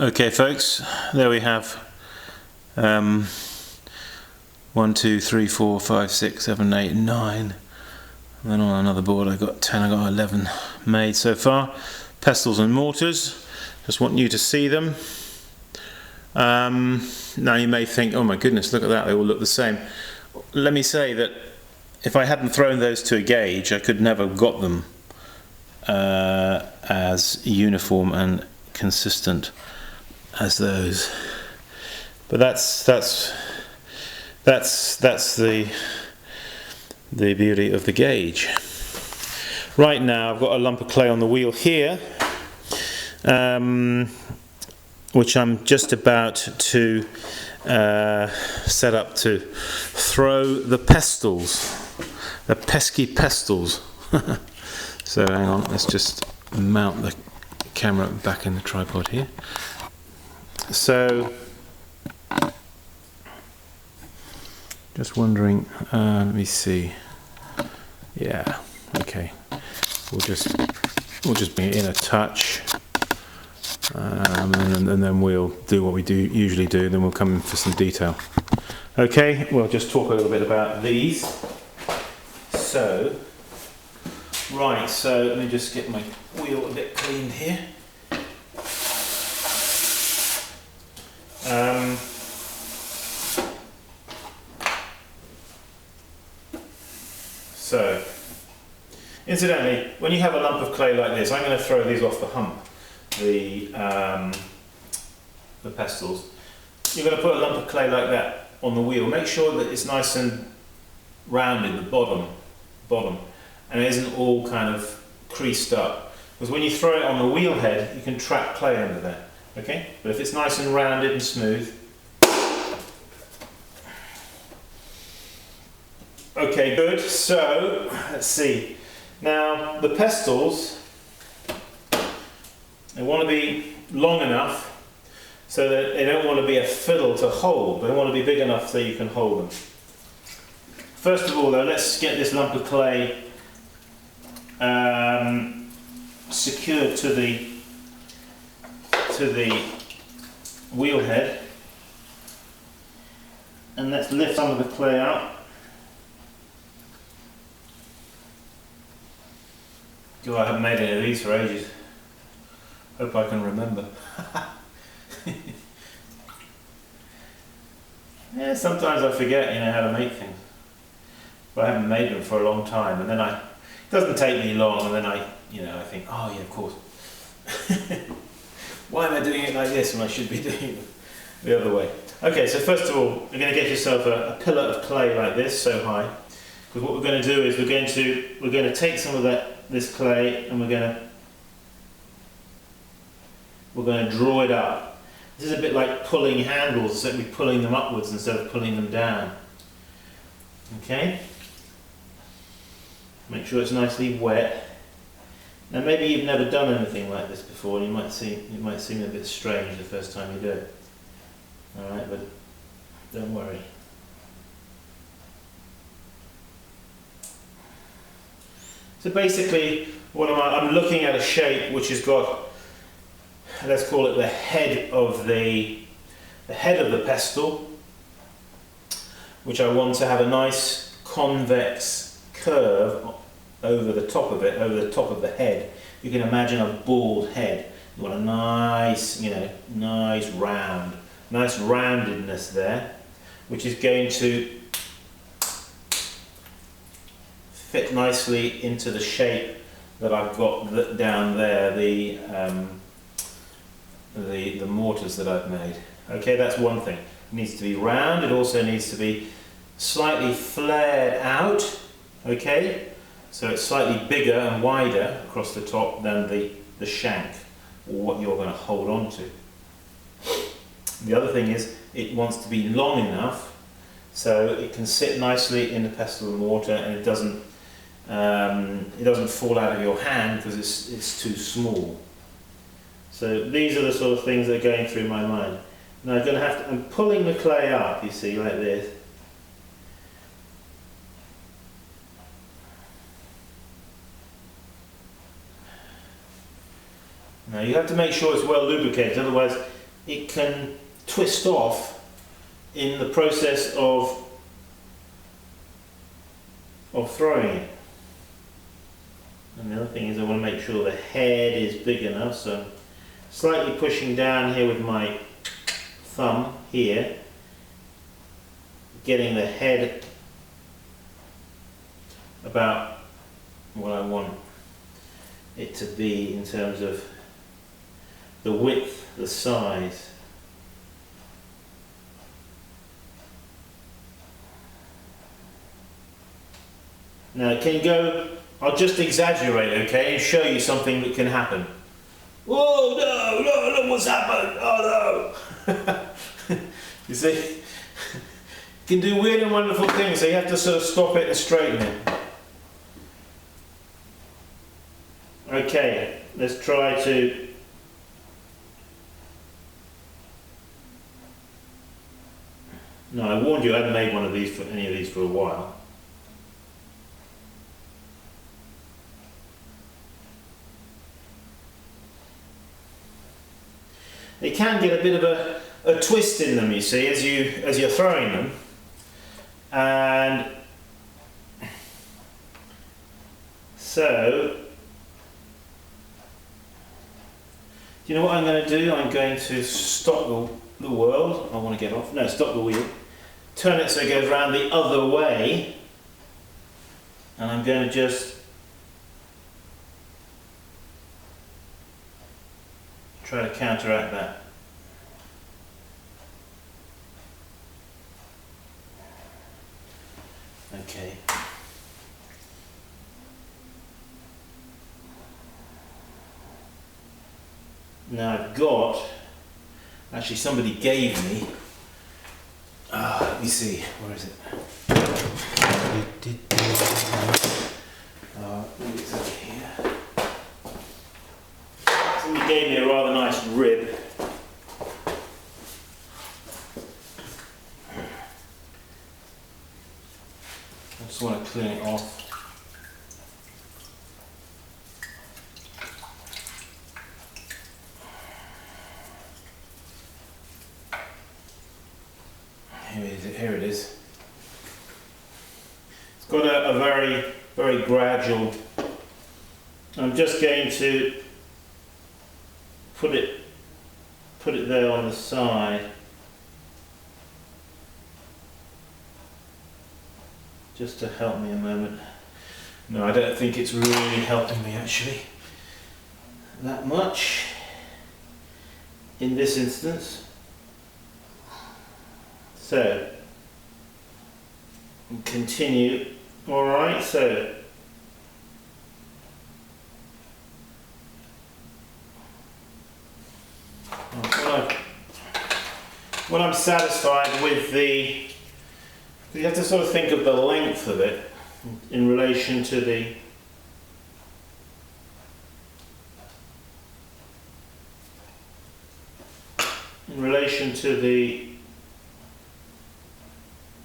Okay folks, there we have 1, 2, 3, 4, 5, 6, 7, 8, 9, and then on another board I got 10, I got 11 made so far. Pestles and mortars, just want you to see them. Now you may think, oh my goodness, look at that, they all look the same. Let me say that if I hadn't thrown those to a gauge, I could never have got them as uniform and consistent as those. But that's the beauty of the gauge. Right now I've got a lump of clay on the wheel here, which I'm just about to set up to throw the pestles, the pesky pestles. So hang on, let's just mount the camera back in the tripod here. So just wondering, let me see. Yeah, okay. We'll just bring it in a touch, and then we'll do what we usually do. Then we'll come in for some detail. Okay, we'll just talk a little bit about these. So, right. So let me just get my wheel a bit cleaned here. So, incidentally, when you have a lump of clay like this, I'm going to throw these off the hump, the pestles. You're going to put a lump of clay like that on the wheel. Make sure that it's nice and rounded, the bottom, and it isn't all kind of creased up. Because when you throw it on the wheel head, you can trap clay under there. Okay, but if it's nice and rounded and smooth. Okay, good. So let's see. Now the pestles, they want to be long enough so that they don't want to be a fiddle to hold. They want to be big enough so you can hold them. First of all, though, let's get this lump of clay secured to the wheel head, and let's lift some of the clay out. God, I haven't made any of these for ages. Hope I can remember. Yeah, sometimes I forget, how to make things. But I haven't made them for a long time, and then it doesn't take me long, and then I think, oh yeah, of course. Why am I doing it like this when I should be doing it the other way? Okay, so first of all, you're going to get yourself a pillar of clay like this, so high. Because what we're going to do is we're going to take some of this clay and we're going to draw it up. This is a bit like pulling handles, so we're pulling them upwards instead of pulling them down. Okay. Make sure it's nicely wet. Now maybe you've never done anything like this before, and it might seem a bit strange the first time you do it. Alright, but don't worry. So basically, I'm looking at a shape which has got, let's call it the head of the pestle, which I want to have a nice convex curve over the top of it, over the top of the head. You can imagine a bald head. You want a nice, nice roundedness there, which is going to fit nicely into the shape that I've got down there, the mortars that I've made. Okay, that's one thing. It needs to be round. It also needs to be slightly flared out. Okay. So it's slightly bigger and wider across the top than the shank, or what you're going to hold on to. The other thing is, it wants to be long enough so it can sit nicely in the pestle and mortar, and it doesn't fall out of your hand because it's too small. So these are the sort of things that are going through my mind. Now I'm pulling the clay up, you see, like this. Now you have to make sure it's well lubricated, otherwise it can twist off in the process of throwing it. And the other thing is I want to make sure the head is big enough, so I'm slightly pushing down here with my thumb here, getting the head about what I want it to be in terms of the width, the size. Now can you go, I'll just exaggerate, okay, and show you something that can happen. Oh no, no, look what's happened, oh no. You see, you can do weird and wonderful things, so you have to sort of stop it and straighten it. Okay, let's try to no, I warned you I hadn't made one of these for any of these for a while. They can get a bit of a twist in them, you see, as you're throwing them, and so do you know what I'm going to do? I'm going to stop the world. I want to get off. No, stop the wheel. Turn it so it goes round the other way, and I'm going to just try to counteract that. Okay. Now I've got, actually somebody gave me, let me see, where is it? Maybe it's up here. Somebody gave me a rather nice rib. I just want to clean it off. Here it is. It's got a very, very gradual. I'm just going to put it there on the side, just to help me a moment. No, I don't think it's really helping me actually that much in this instance. So continue. All right, so when I'm satisfied with the, you have to sort of think of the length of it in relation to the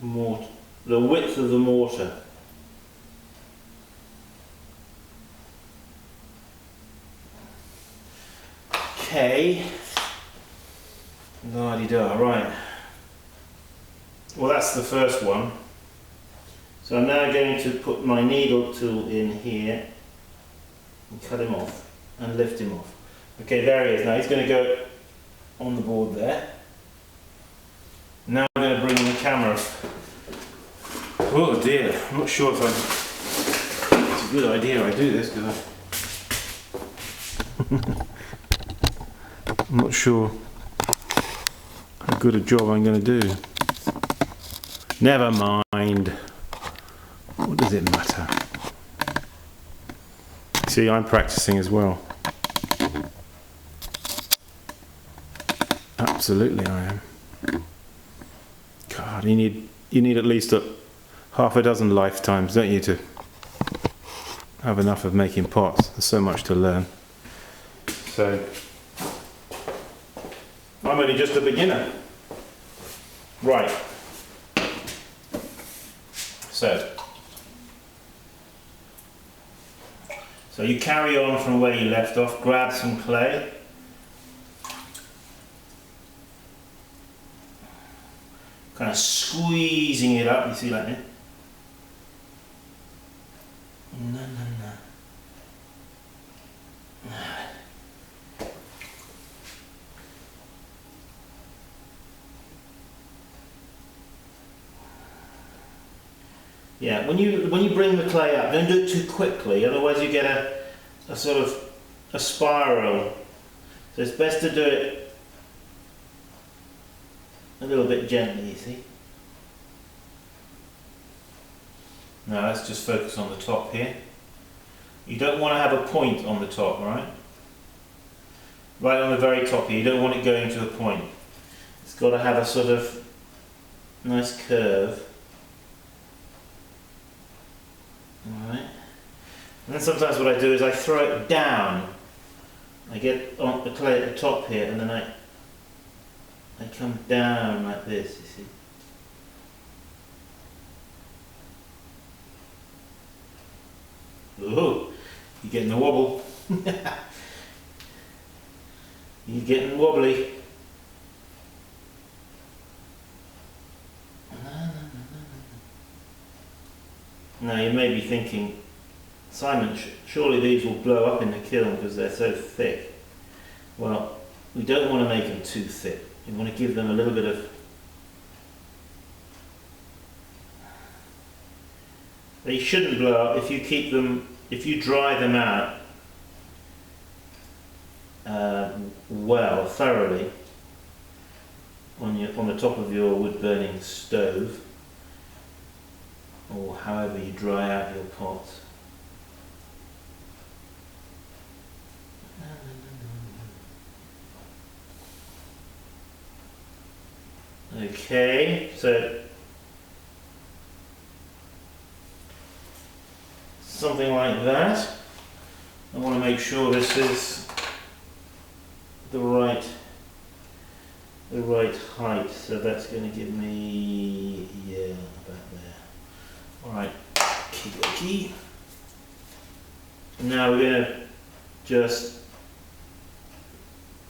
mortar, the width of the mortar. Okay. La-di-da, right. Well, that's the first one. So I'm now going to put my needle tool in here and cut him off and lift him off. Okay, there he is. Now he's going to go on the board there. Now I'm going to bring in the camera. Oh dear, I'm not sure if it's a good idea I do this, because I'm not sure how good a job I'm going to do. Never mind. What does it matter? See, I'm practicing as well. Absolutely I am. God, you need at least half a dozen lifetimes, don't you, to have enough of making pots. There's so much to learn. So I'm only just a beginner. Right. So you carry on from where you left off, grab some clay. kind of squeezing it up, you see, like that. No. Yeah, when you bring the clay up, don't do it too quickly, otherwise you get a sort of a spiral. So it's best to do it a little bit gently, you see. Now let's just focus on the top here. You don't want to have a point on the top, right? Right on the very top here, you don't want it going to a point. It's got to have a sort of nice curve. Alright. And then sometimes what I do is I throw it down. I get on the clay at the top here and then I come down like this, you see. Oh, you're getting a wobble. You're getting wobbly. Now you may be thinking, Simon, surely these will blow up in the kiln because they're so thick. Well, we don't want to make them too thick. You want to give them a little bit of... They shouldn't blow up if you keep them, if you dry them out well, thoroughly on the top of your wood burning stove, or however you dry out your pots. Okay, so something like that. I want to make sure this is the right height, so that's going to give me, yeah, about there. Alright, okie. Now we're going to just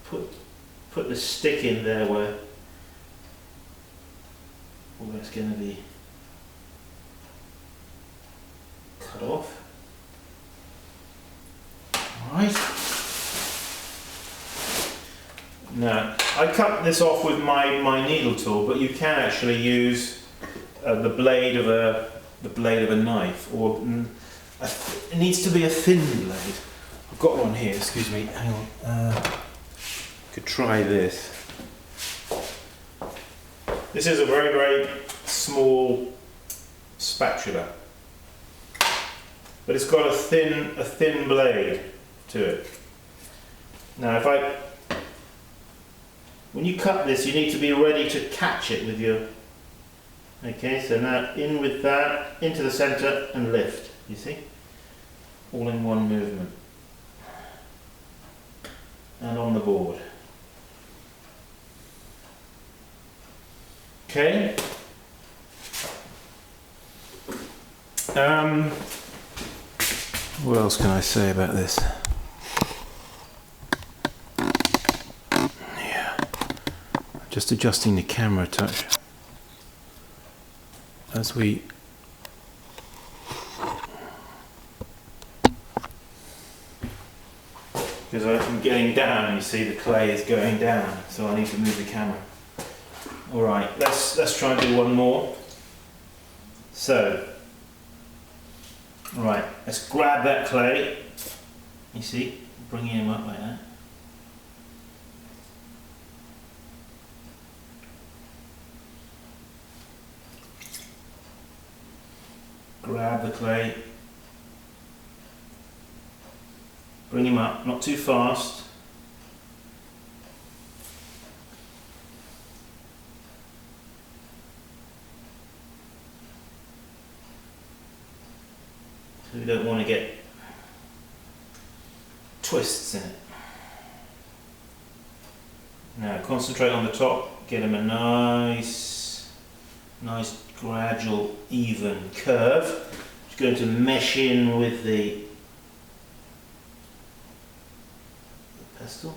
put the stick in there where it's going to be cut off. Alright. Now, I cut this off with my needle tool, but you can actually use the blade of a knife, or it needs to be a thin blade. I've got one here. Excuse me. Hang on. Could try this. This is a very, very small spatula, but it's got a thin blade to it. Now, when you cut this, you need to be ready to catch it with your... Okay, so now in with that, into the centre and lift, you see? All in one movement. And on the board. Okay. What else can I say about this? Just adjusting the camera a touch as we because I'm getting down, you see the clay is going down, so I need to move the camera. Alright, let's try and do one more. So, alright, let's grab that clay, you see, bringing him up like that. Grab the clay, bring him up, not too fast. So we don't want to get twists in it. Now concentrate on the top, get him a nice gradual, even curve. It's going to mesh in with the pestle.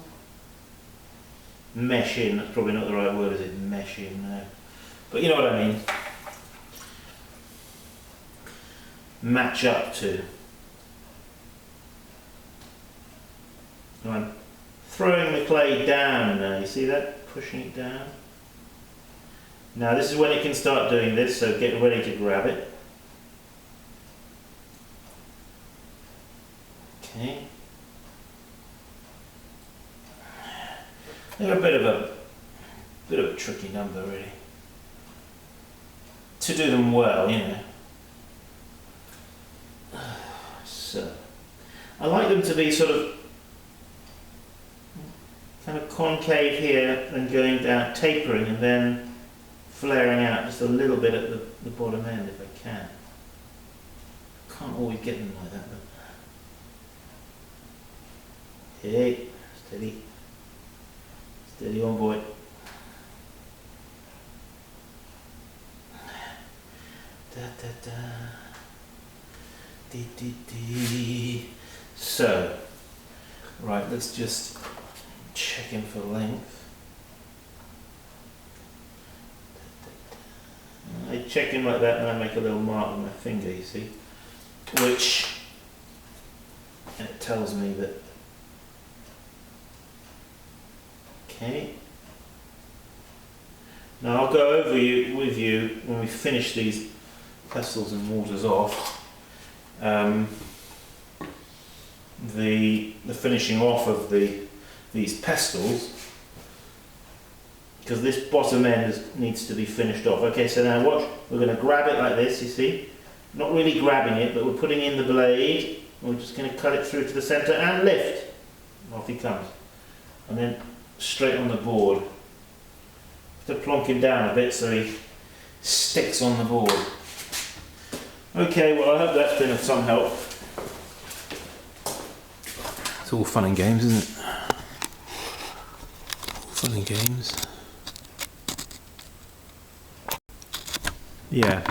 Mesh in, that's probably not the right word, is it? Mesh in, no. but you know what I mean. Match up to. So I'm throwing the clay down now, you see that? Pushing it down. Now this is when it can start doing this, so get ready to grab it. Okay. They're a bit of a tricky number really. To do them well, you know. So I like them to be sort of kind of concave here and going down, tapering, and then flaring out just a little bit at the bottom end if I can. Can't always get them like that, but hey, steady. Steady on, boy. Da da da. Dee dee dee. So, right, let's just check in for length. I check in like that and I make a little mark with my finger, you see, which it tells me that. Okay. Now I'll go over with you when we finish these pestles and mortars off. The finishing off of these pestles, because this bottom end needs to be finished off. Okay, so now watch. We're going to grab it like this. You see, not really grabbing it, but we're putting in the blade. We're just going to cut it through to the centre and lift. Off he comes, and then straight on the board. Have to plonk him down a bit so he sticks on the board. Okay, well I hope that's been of some help. It's all fun and games, isn't it? Fun and games. Yeah.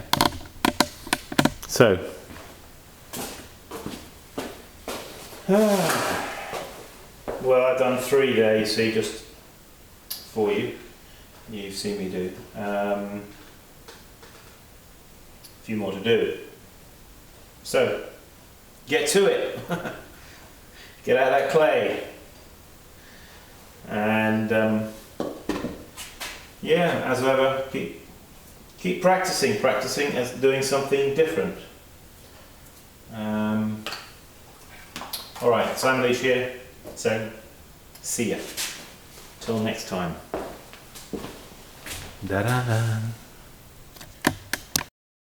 So. Well, I've done 3 days, see, just for you. You've seen me do. A few more to do. So, get to it. Get out that clay. And yeah, as ever, keep practicing as doing something different. All right, Simon Leach here. So, see ya. Till next time. Da da da.